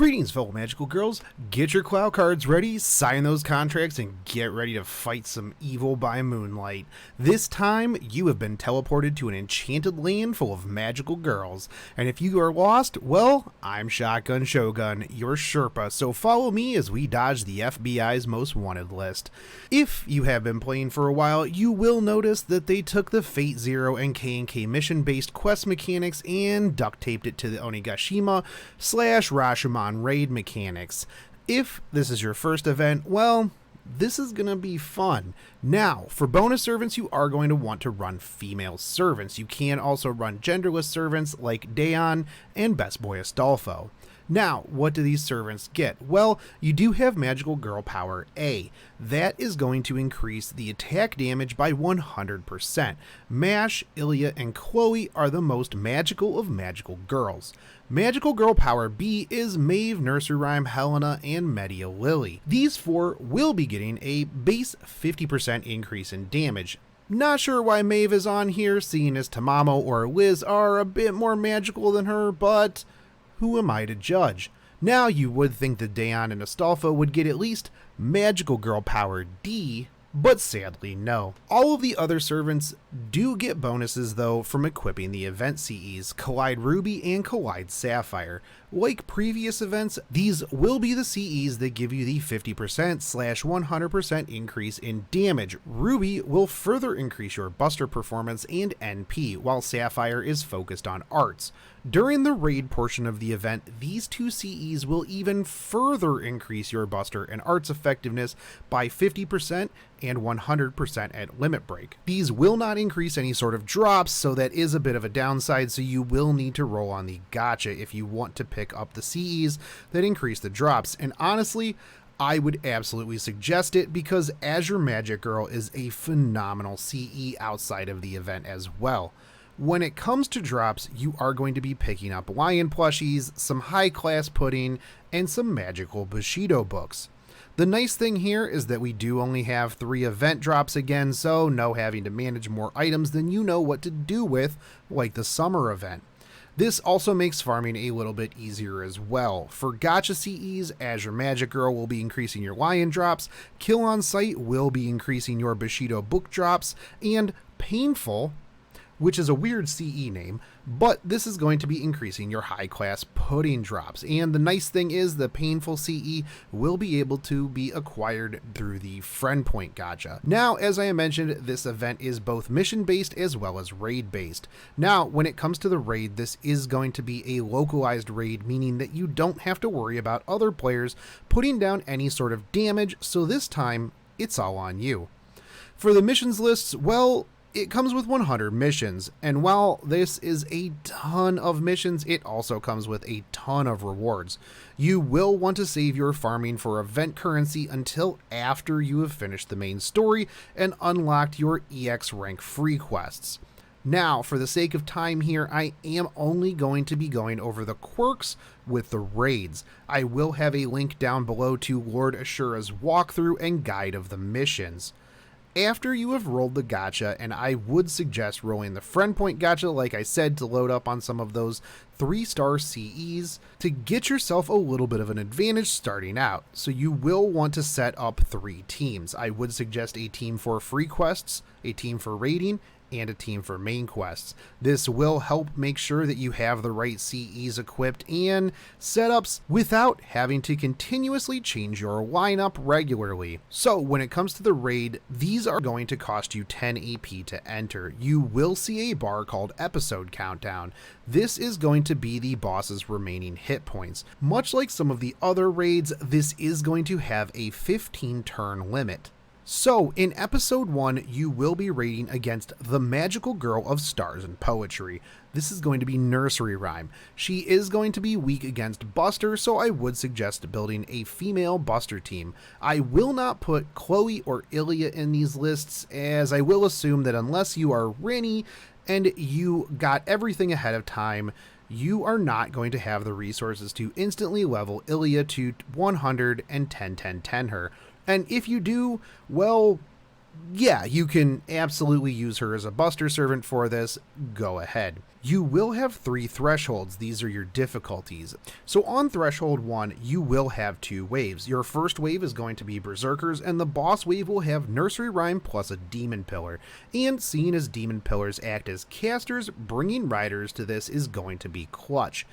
Greetings, fellow magical girls. Get your cloud cards ready, sign those contracts, and get ready to fight some evil by moonlight. This time, you have been teleported to an enchanted land full of magical girls. And if you are lost, well, I'm Shogun Shogun, your Sherpa, so follow me as we dodge the FBI's most wanted list. If you have been playing for a while, you will notice that they took the Fate Zero and K&K mission-based quest mechanics and duct taped it to the Onigashima / Rashomon raid mechanics. If this is your first event, well, this is gonna be fun. Now, for bonus servants, you are going to want to run female servants. You can also run genderless servants like Daeon and Best Boy Astolfo. Now, what do these servants get? Well, you do have Magical Girl Power A. That is going to increase the attack damage by 100%. Mash, Ilya, and Chloe are the most magical of magical girls. Magical Girl Power B is Maeve, Nursery Rhyme, Helena, and Media Lily. These four will be getting a base 50% increase in damage. Not sure why Maeve is on here, seeing as Tamamo or Liz are a bit more magical than her, but who am I to judge? Now you would think that Daeon and Astolfo would get at least Magical Girl Power D, but sadly no. All of the other servants do get bonuses though from equipping the event CEs, Collide Ruby and Collide Sapphire. Like previous events, these will be the CEs that give you the 50%/100% increase in damage. Ruby will further increase your Buster performance and NP, while Sapphire is focused on arts. During the raid portion of the event, these two CEs will even further increase your Buster and arts effectiveness by 50% and 100% at limit break. These will not increase any sort of drops, so that is a bit of a downside, so you will need to roll on the gacha if you want to pick up the CEs that increase the drops. And honestly, I would absolutely suggest it because Azure Magic Girl is a phenomenal CE outside of the event as well. When it comes to drops, you are going to be picking up lion plushies, some high class pudding, and some magical Bushido books. The nice thing here is that we do only have 3 event drops again, so no having to manage more items than you know what to do with, like the summer event. This also makes farming a little bit easier as well. For gacha CEs, Azure Magic Girl will be increasing your lion drops, Kill on Sight will be increasing your Bushido book drops, and Painful, which is a weird CE name, but this is going to be increasing your high class pudding drops. And the nice thing is the Painful CE will be able to be acquired through the Friend Point gacha. Now, as I mentioned, this event is both mission based as well as raid based. Now, when it comes to the raid, this is going to be a localized raid, meaning that you don't have to worry about other players putting down any sort of damage, so this time, it's all on you. For the missions lists, well, it comes with 100 missions, and while this is a ton of missions, it also comes with a ton of rewards. You will want to save your farming for event currency until after you have finished the main story and unlocked your EX rank free quests. Now, for the sake of time here, I am only going to be going over the quirks with the raids. I will have a link down below to Lord Ashure's walkthrough and guide of the missions. After you have rolled the gacha, and I would suggest rolling the Friend Point gacha, like I said, to load up on some of those 3-star CEs to get yourself a little bit of an advantage starting out. So you will want to set up 3 teams. I would suggest a team for free quests, a team for raiding, and a team for main quests. This will help make sure that you have the right CEs equipped and setups without having to continuously change your lineup regularly. So when it comes to the raid, these are going to cost you 10 AP to enter. You will see a bar called Episode Countdown. This is going to be the boss's remaining hit points. Much like some of the other raids, this is going to have a 15 turn limit. So, in episode 1, you will be raiding against the magical girl of stars and poetry. This is going to be Nursery Rhyme. She is going to be weak against Buster, so I would suggest building a female Buster team. I will not put Chloe or Ilya in these lists, as I will assume that unless you are Rinny and you got everything ahead of time, you are not going to have the resources to instantly level Ilya to 100 and 10 her. And if you do, well, Yeah, you can absolutely use her as a buster servant for this. Go ahead. You will have 3 thresholds. These are your difficulties. So on threshold 1, you will have 2 waves. Your first wave is going to be Berserkers, and the boss wave will have Nursery Rhyme plus a Demon Pillar. And seeing as Demon Pillars act as casters, bringing riders to this is going to be clutch.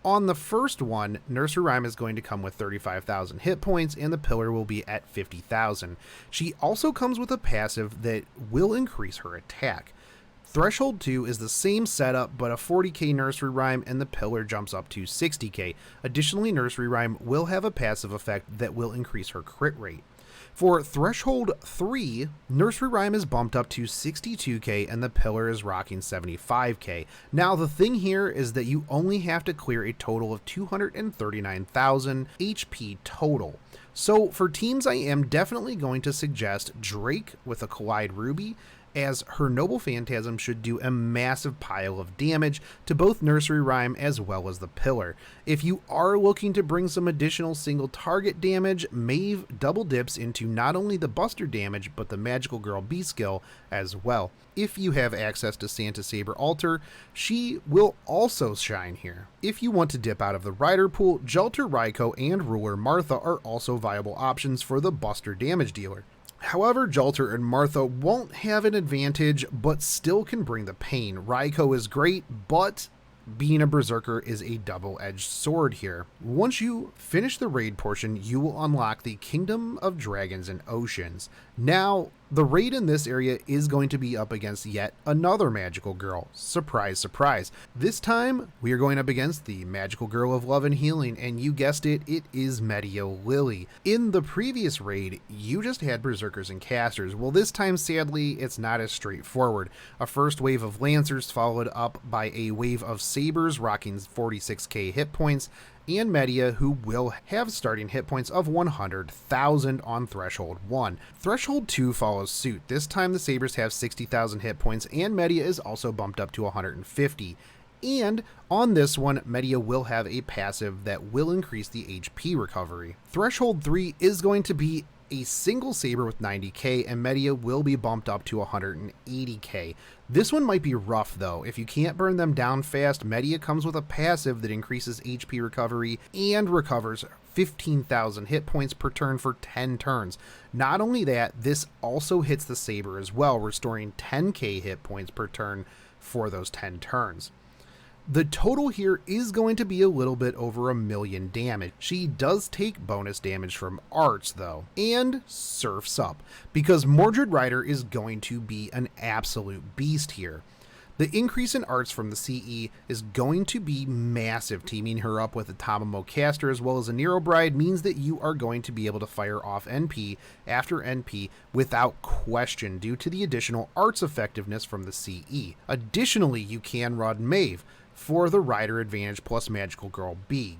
On the first one, Nursery Rhyme is going to come with 35,000 hit points, and the pillar will be at 50,000. She also comes with a passive that will increase her attack. Threshold 2 is the same setup, but a 40k Nursery Rhyme, and the pillar jumps up to 60k. Additionally, Nursery Rhyme will have a passive effect that will increase her crit rate. For Threshold 3, Nursery Rhyme is bumped up to 62k and the pillar is rocking 75k. Now the thing here is that you only have to clear a total of 239,000 HP total. So for teams, I am definitely going to suggest Drake with a Collide Ruby, as her Noble Phantasm should do a massive pile of damage to both Nursery Rhyme as well as the pillar. If you are looking to bring some additional single target damage, Maeve double dips into not only the buster damage but the Magical Girl B skill as well. If you have access to Santa Saber Altar, she will also shine here. If you want to dip out of the rider pool, Jelter Raiko and Ruler Martha are also viable options for the buster damage dealer. However, Jelter and Martha won't have an advantage, but still can bring the pain. Raiko is great, but being a Berserker is a double-edged sword here. Once you finish the raid portion, you will unlock the Kingdom of Dragons and Oceans. Now, the raid in this area is going to be up against yet another magical girl. Surprise, surprise. This time, we are going up against the magical girl of love and healing, and you guessed it, it is Media Lily. In the previous raid, you just had Berserkers and Casters. Well, this time, sadly, it's not as straightforward. A first wave of Lancers followed up by a wave of Sabers rocking 46k hit points, and Media, who will have starting hit points of 100,000 on Threshold 1. Threshold 2 follows suit. This time the Sabers have 60,000 hit points, and Media is also bumped up to 150. And on this one, Media will have a passive that will increase the HP recovery. Threshold 3 is going to be a single Saber with 90k, and Media will be bumped up to 180k. This one might be rough though. If you can't burn them down fast, Media comes with a passive that increases HP recovery and recovers 15,000 hit points per turn for 10 turns. Not only that, this also hits the Saber as well, restoring 10k hit points per turn for those 10 turns. The total here is going to be a little bit over 1,000,000 damage. She does take bonus damage from arts though, and surfs up, because Mordred Rider is going to be an absolute beast here. The increase in arts from the CE is going to be massive. Teaming her up with a Tamamo Caster as well as a Nero Bride means that you are going to be able to fire off NP after NP without question due to the additional arts effectiveness from the CE. Additionally, you can run Maeve for the Rider advantage plus Magical Girl B.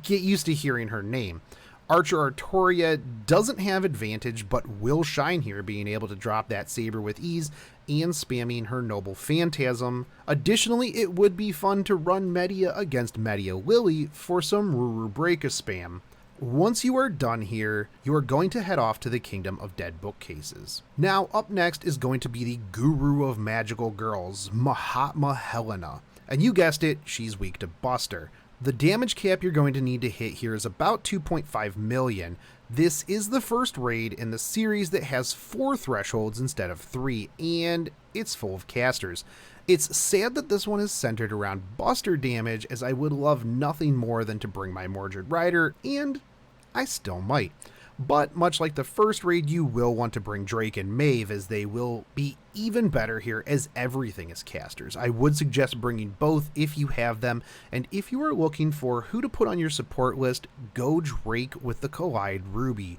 Get used to hearing her name. Archer Artoria doesn't have advantage but will shine here, being able to drop that Saber with ease and spamming her Noble Phantasm. Additionally, it would be fun to run Media against Media Lily for some Ruru Breaka spam. Once you are done here, you are going to head off to the Kingdom of Dead Bookcases. Now, up next is going to be the Guru of Magical Girls, Mahatma Helena. And you guessed it, she's weak to Buster. The damage cap you're going to need to hit here is about 2.5 million. This is the first raid in the series that has 4 thresholds instead of 3, and it's full of casters. It's sad that this one is centered around Buster damage, as I would love nothing more than to bring my Mordred Rider, and I still might. But much like the first raid, you will want to bring Drake and Maeve, as they will be even better here, as everything is casters. I would suggest bringing both if you have them, and if you are looking for who to put on your support list, go Drake with the Collide Ruby.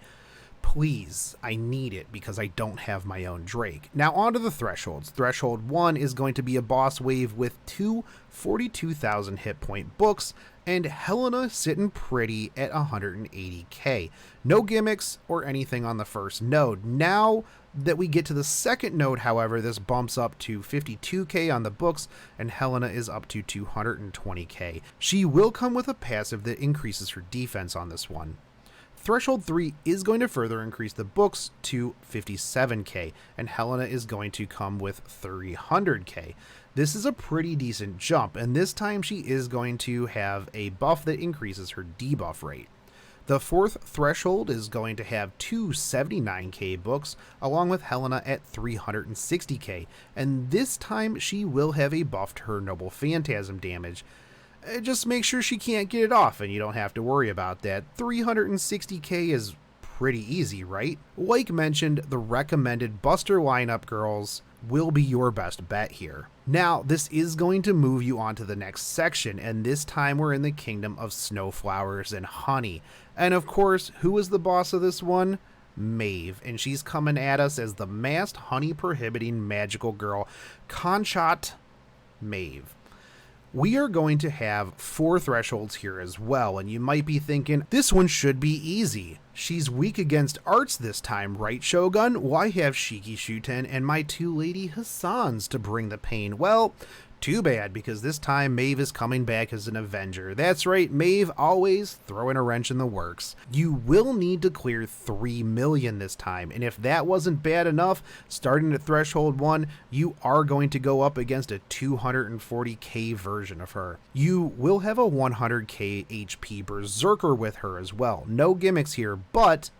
Please, I need it because I don't have my own Drake. Now on to the thresholds. Threshold 1 is going to be a boss wave with 2 42,000 hit point books, and Helena sitting pretty at 180k. No gimmicks or anything on the first node. Now that we get to the second node, however, this bumps up to 52k on the books, and Helena is up to 220k. She will come with a passive that increases her defense on this one. Threshold 3 is going to further increase the books to 57k, and Helena is going to come with 300k. This is a pretty decent jump, and this time she is going to have a buff that increases her debuff rate. The fourth threshold is going to have two 79k books, along with Helena at 360k, and this time she will have a buff to her Noble Phantasm damage. Just make sure she can't get it off, and you don't have to worry about that. 360k is pretty easy, right? Like mentioned, the recommended Buster lineup, girls, will be your best bet here. Now, this is going to move you on to the next section, and this time we're in the kingdom of snowflowers and honey. And of course, who is the boss of this one? Maeve, and she's coming at us as the masked honey prohibiting magical girl, Conchat Maeve. We are going to have 4 thresholds here as well, and you might be thinking, this one should be easy. She's weak against arts this time, right, Shogun? Why have Shiki Shuten and my 2 Lady Hassans to bring the pain? Well, too bad, because this time Maeve is coming back as an Avenger. That's right, Maeve always throwing a wrench in the works. You will need to clear 3 million this time, and if that wasn't bad enough, starting at Threshold 1, you are going to go up against a 240k version of her. You will have a 100k HP Berserker with her as well. No gimmicks here, but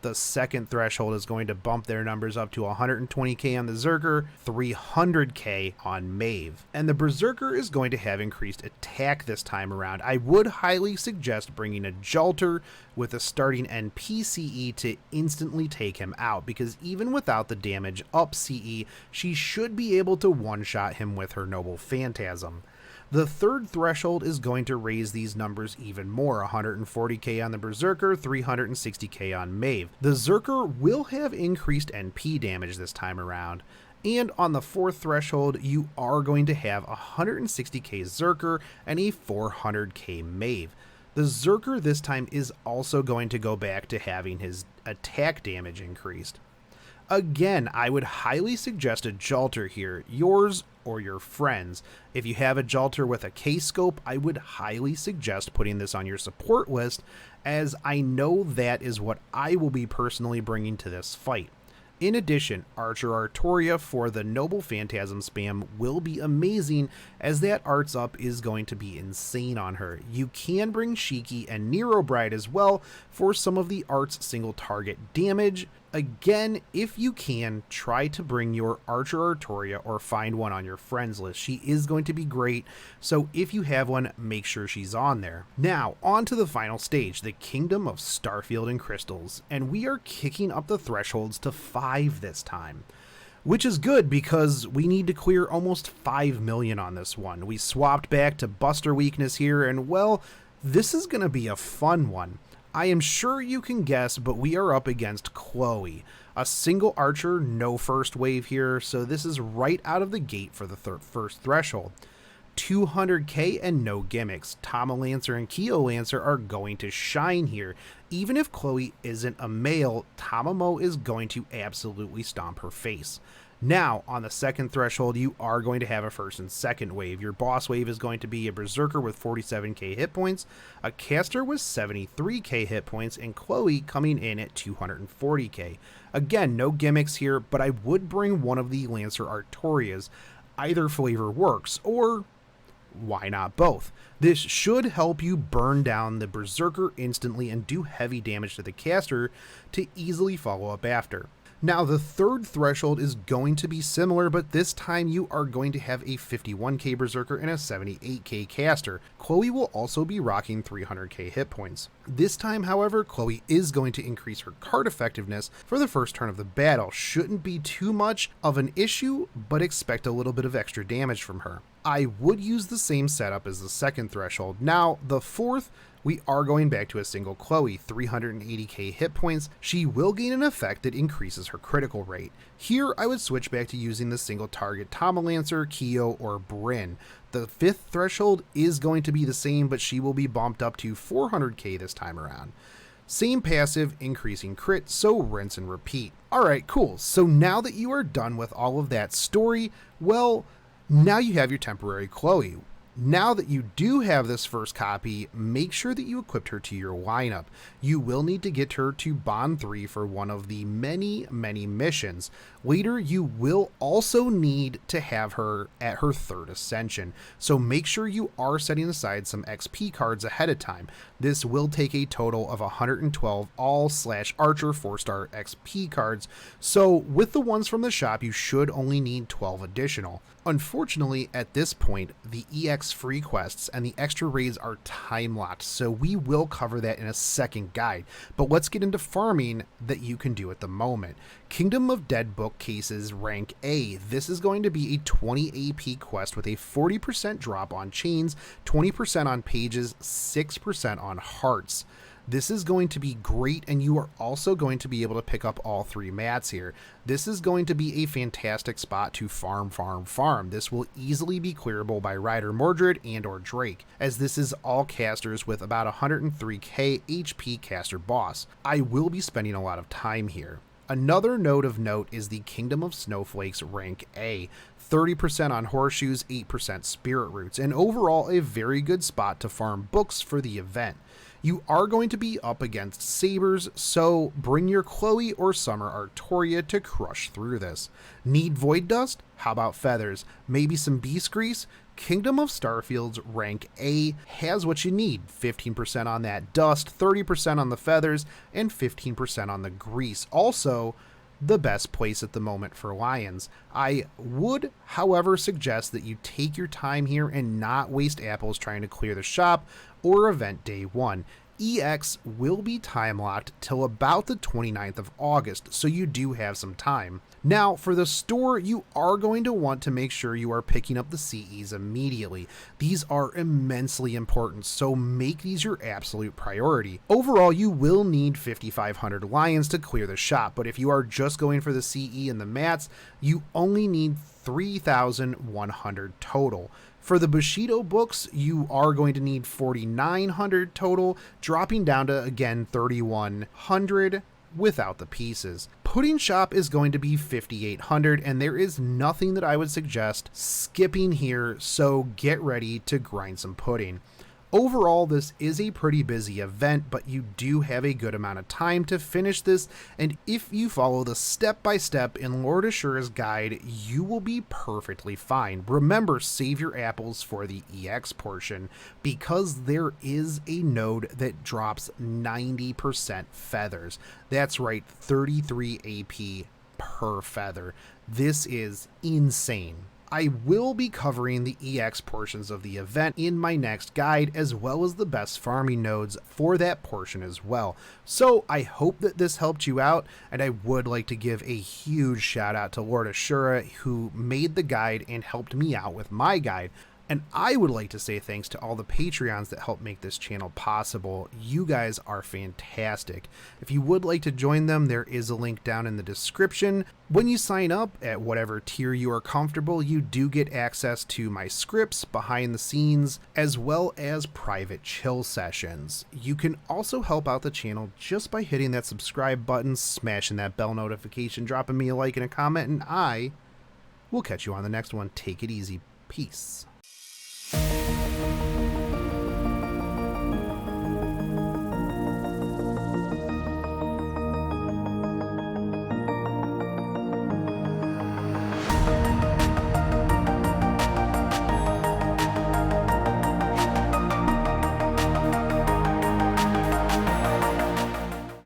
the second threshold is going to bump their numbers up to 120k on the Zerker, 300k on Maeve. And the Berserker is going to have increased attack this time around. I would highly suggest bringing a Jolter with a starting NP CE to instantly take him out, because even without the damage up CE, she should be able to one-shot him with her Noble Phantasm. The third threshold is going to raise these numbers even more, 140k on the Berserker, 360k on Maeve. The Zerker will have increased NP damage this time around. And on the fourth threshold, you are going to have 160k Zerker and a 400k Maeve. The Zerker this time is also going to go back to having his attack damage increased. Again, I would highly suggest a Jolter here, yours or your friends. If you have a Jolter with a K-scope, I would highly suggest putting this on your support list, as I know that is what I will be personally bringing to this fight. In addition, Archer Artoria for the Noble Phantasm spam will be amazing, as that arts up is going to be insane on her. You can bring Shiki and Nero Bride as well for some of the arts single target damage. Again, if you can, try to bring your Archer Artoria or find one on your friends list. She is going to be great, so if you have one, make sure she's on there. Now, on to the final stage, the Kingdom of Starfield and Crystals, and we are kicking up the thresholds to 5 this time. Which is good, because we need to clear almost 5 million on this one. We swapped back to Buster weakness here, and well, this is going to be a fun one. I am sure you can guess, but we are up against Chloe. A single archer, no first wave here, so this is right out of the gate for the first threshold. 200k and no gimmicks. Tama Lancer and Kyo Lancer are going to shine here. Even if Chloe isn't a male, Tamamo is going to absolutely stomp her face. Now, on the second threshold, you are going to have a first and second wave. Your boss wave is going to be a Berserker with 47k hit points, a Caster with 73k hit points, and Chloe coming in at 240k. Again, no gimmicks here, but I would bring one of the Lancer Artorias. Either flavor works, or why not both? This should help you burn down the Berserker instantly and do heavy damage to the Caster to easily follow up after. Now, the third threshold is going to be similar, but this time you are going to have a 51k Berserker and a 78k Caster. Chloe will also be rocking 300k hit points. This time, however, Chloe is going to increase her card effectiveness for the first turn of the battle. Shouldn't be too much of an issue, but expect a little bit of extra damage from her. I would use the same setup as the second threshold. Now, the fourth, we are going back to a single Chloe, 380k hit points. She will gain an effect that increases her critical rate. Here, I would switch back to using the single target Tama Lancer, Kyo, or Bryn. The fifth threshold is going to be the same, but she will be bumped up to 400k this time around. Same passive, increasing crit, so rinse and repeat. Alright, cool. So now that you are done with all of that story, well, now you have your temporary Chloe. Now that you do have this first copy, make sure that you equipped her to your lineup. You will need to get her to Bond 3 for one of the many missions. Later, you will also need to have her at her 3rd ascension, so make sure you are setting aside some XP cards ahead of time. This will take a total of 112 all/Archer 4-star XP cards, so with the ones from the shop, you should only need 12 additional. Unfortunately, at this point, the EX free quests and the extra raids are time locked, so we will cover that in a second guide. But let's get into farming that you can do at the moment. Kingdom of Dead bookcases rank A. This is going to be a 20 AP quest with a 40% drop on chains, 20% on pages, 6% on hearts. This is going to be great, and you are also going to be able to pick up all 3 mats here. This is going to be a fantastic spot to farm. This will easily be clearable by Ryder Mordred and or Drake, as this is all casters with about 103k HP caster boss. I will be spending a lot of time here. Another note of note is the Kingdom of Snowflakes rank A. 30% on horseshoes, 8% spirit roots, and overall a very good spot to farm books for the event. You are going to be up against sabers, so bring your Chloe or Summer Artoria to crush through this. Need void dust? How about feathers? Maybe some beast grease? Kingdom of Starfield's rank A has what you need. 15% on that dust, 30% on the feathers, and 15% on the grease. Also, the best place at the moment for lions. I would, however, suggest that you take your time here and not waste apples trying to clear the shop or event day 1. EX will be time locked till about the 29th of August, so you do have some time. Now, for the store, you are going to want to make sure you are picking up the CEs immediately. These are immensely important, so make these your absolute priority. Overall, you will need 5,500 lions to clear the shop, but if you are just going for the CE and the mats, you only need 3,100 total. For the Bushido books, you are going to need 4,900 total, dropping down to, again, 3,100 without the pieces. Pudding shop is going to be 5,800, and there is nothing that I would suggest skipping here, so get ready to grind some pudding. Overall, this is a pretty busy event, but you do have a good amount of time to finish this, and if you follow the step-by-step in Lord Ashure's guide, you will be perfectly fine. Remember, save your apples for the EX portion, because there is a node that drops 90% feathers. That's right, 33 AP per feather. This is insane. I will be covering the EX portions of the event in my next guide, as well as the best farming nodes for that portion as well. So I hope that this helped you out, and I would like to give a huge shout out to Lord Ashure, who made the guide and helped me out with my guide. And I would like to say thanks to all the Patreons that help make this channel possible. You guys are fantastic. If you would like to join them, there is a link down in the description. When you sign up at whatever tier you are comfortable, you do get access to my scripts, behind the scenes, as well as private chill sessions. You can also help out the channel just by hitting that subscribe button, smashing that bell notification, dropping me a like and a comment, and I will catch you on the next one. Take it easy. Peace.